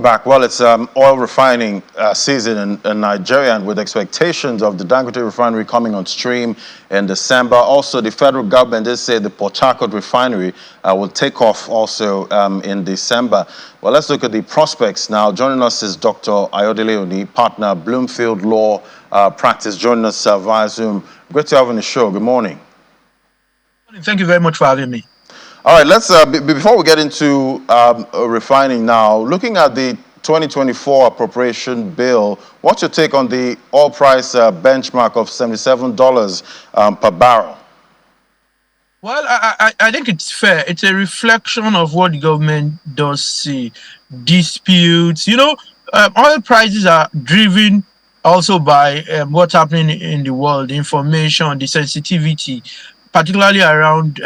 Welcome back. Well, it's oil refining season in Nigeria, and with expectations of the Dangote Refinery coming on stream in December. Also, the federal government did say the Port Harcourt Refinery will take off also in December. Well, let's look at the prospects now. Joining us is Dr. Ayodele Oni, partner, Bloomfield Law Practice, joining us via Zoom. Great to have you on the show. Good morning. Thank you very much for having me. All right, let's before we get into refining now, looking at the 2024 appropriation bill, what's your take on the oil price benchmark of $77 per barrel? Well, I think it's fair. It's a reflection of what the government does see. Disputes, oil prices are driven also by what's happening in the world, the information, the sensitivity, particularly around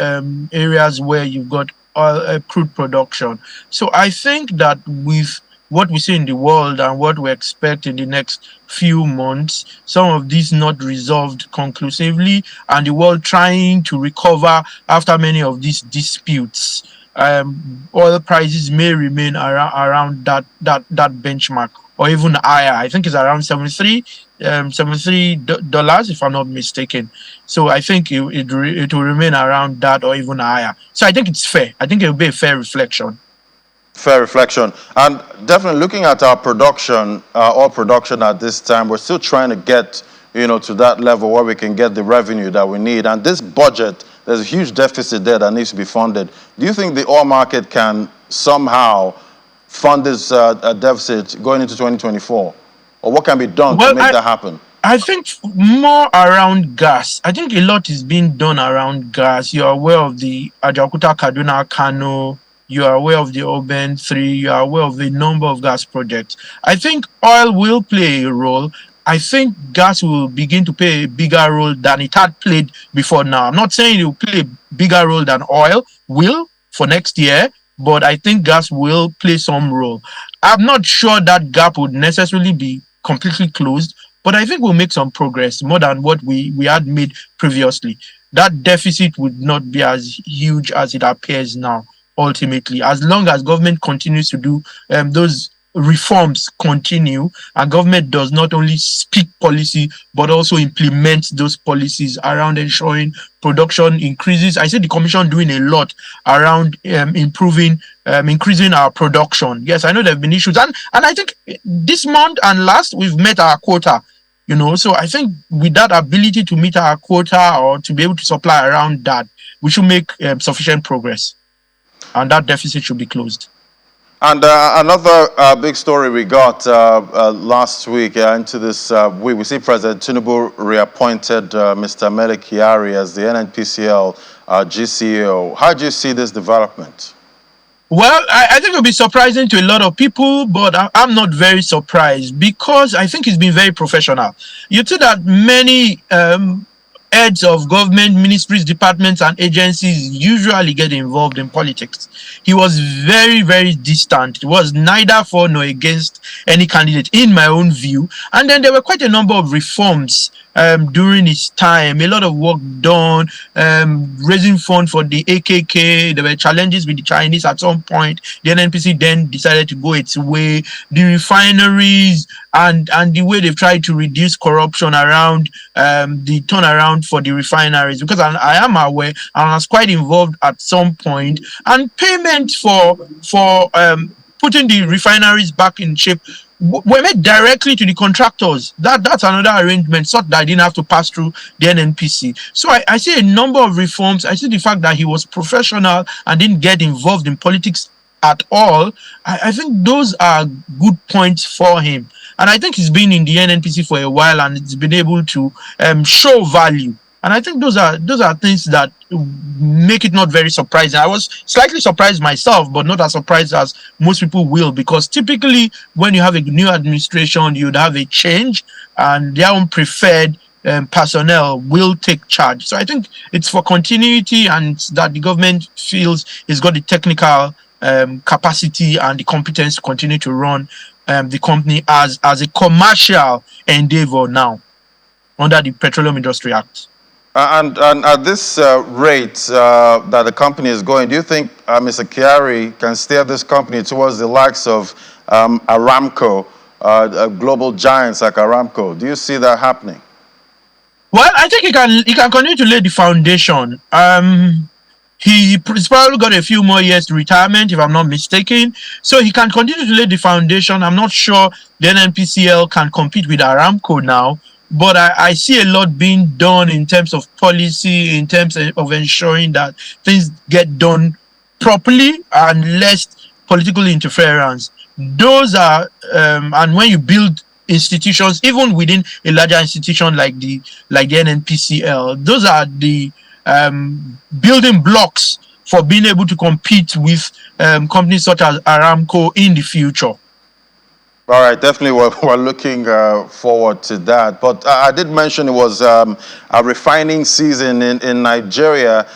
areas where you've got oil, crude production. So I think that with what we see in the world and what we expect in the next few months, some of these not resolved conclusively, and the world trying to recover after many of these disputes, oil prices may remain around that benchmark or even higher. I think it's around $73, if I'm not mistaken. So I think it will remain around that or even higher. So I think it's fair. I think it will be a fair reflection. Fair reflection. And definitely looking at our production, oil production at this time, we're still trying to get, to that level where we can get the revenue that we need. And this budget, there's a huge deficit there that needs to be funded. Do you think the oil market can somehow fund this deficit going into 2024? Or what can be done to make that happen? I think more around gas. I think a lot is being done around gas. You're aware of the Ajaokuta, Kaduna, Kano. You are aware of the Oben 3. You are aware of a number of gas projects. I think oil will play a role. I think gas will begin to play a bigger role than it had played before now. I'm not saying it will play a bigger role than oil will for next year, but I think gas will play some role. I'm not sure that gap would necessarily be completely closed, but I think we'll make some progress, more than what we had made previously. That deficit would not be as huge as it appears now, ultimately, as long as government continues to do those reforms continue, and government does not only speak policy but also implement those policies around ensuring production increases. I see the commission doing a lot around increasing our production. Yes, I know there have been issues, and I think this month and last we've met our quota. So I think with that ability to meet our quota or to be able to supply around that, we should make sufficient progress, and that deficit should be closed. And another big story we got last week into this week, we see President Tinubu reappointed Mr. Mele Kyari as the NNPCL GCO. How do you see this development? Well, I think it'll be surprising to a lot of people, but I'm not very surprised because I think he's been very professional. You see that many heads of government, ministries, departments, and agencies usually get involved in politics. He was very, very distant. He was neither for nor against any candidate, in my own view. And then there were quite a number of reforms during his time. A lot of work done, raising funds for the AKK. There were challenges with the Chinese at some point. The NNPC then decided to go its way. The refineries and the way they've tried to reduce corruption around the turnaround for the refineries, because I am aware and I was quite involved at some point, and payment for putting the refineries back in shape were made directly to the contractors. That's another arrangement, so that I didn't have to pass through the NNPC. So I see a number of reforms. I see the fact that he was professional and didn't get involved in politics at all. I think those are good points for him. And I think he's been in the NNPC for a while and it's been able to show value. And I think those are things that make it not very surprising. I was slightly surprised myself, but not as surprised as most people will, because typically when you have a new administration, you'd have a change and their own preferred personnel will take charge. So I think it's for continuity and that the government feels it's got the technical capacity and the competence to continue to run the company as a commercial endeavor now under the Petroleum Industry Act. And at this rate that the company is going, do you think Mr. Kyari can steer this company towards the likes of Aramco, global giants like Aramco. Do you see that happening? Well, I think he can continue to lay the foundation. He's probably got a few more years to retirement, if I'm not mistaken. So he can continue to lay the foundation. I'm not sure the NNPCL can compete with Aramco now, but I see a lot being done in terms of policy, in terms of ensuring that things get done properly and less political interference. Those are, and when you build institutions, even within a larger institution like the NNPCL, those are the building blocks for being able to compete with companies such as Aramco in the future. All right, definitely we're looking forward to that. But I did mention it was a refining season in Nigeria.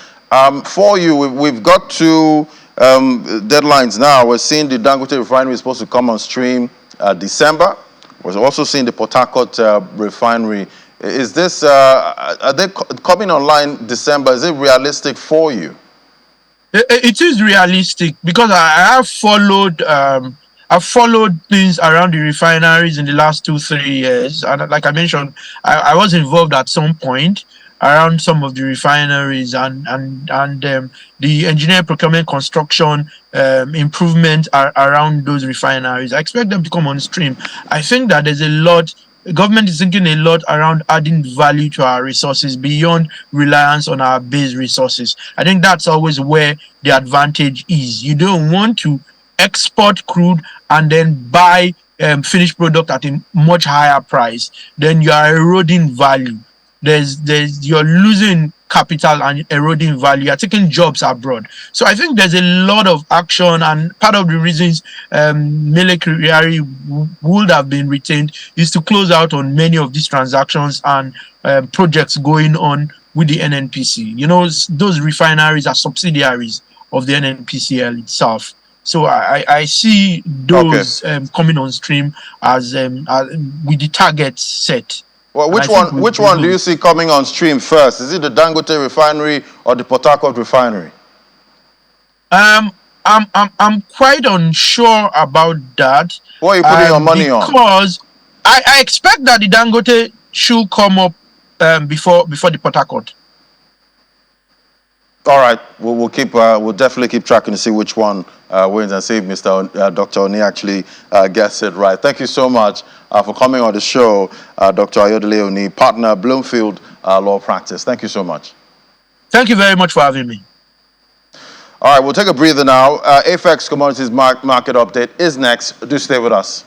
For you, we've got two deadlines now. We're seeing the Dangote Refinery is supposed to come on stream December. We're also seeing the Port Harcourt Refinery. Is this, are they coming online December? Is it realistic for you? It is realistic because I have followed I've followed things around the refineries in the last 2-3 years, and like I mentioned, I was involved at some point around some of the refineries and the engineering, procurement, construction improvement around those refineries. I expect them to come on stream. I think that there's a lot. The government is thinking a lot around adding value to our resources beyond reliance on our base resources. I think that's always where the advantage is. You don't want to export crude and then buy finished product at a much higher price. Then you are eroding value. You're losing capital and eroding value. You're taking jobs abroad. So I think there's a lot of action, and part of the reasons Mele Kyari would have been retained is to close out on many of these transactions and projects going on with the NNPC. You know, those refineries are subsidiaries of the NNPCL itself. So I see those coming on stream as with the target set. Well, which one do you see coming on stream first? Is it the Dangote Refinery or the Port Harcourt Refinery? I'm quite unsure about that. What are you putting your money on? Because I expect that the Dangote should come up before the Port Harcourt. All right, we'll definitely keep tracking to see which one wins and see if Dr. Oni actually gets it right. Thank you so much for coming on the show, Dr. Ayodele Oni, partner Bloomfield Law Practice. Thank you so much. Thank you very much for having me. All right, we'll take a breather now. AFEX Commodities Market Update is next. Do stay with us.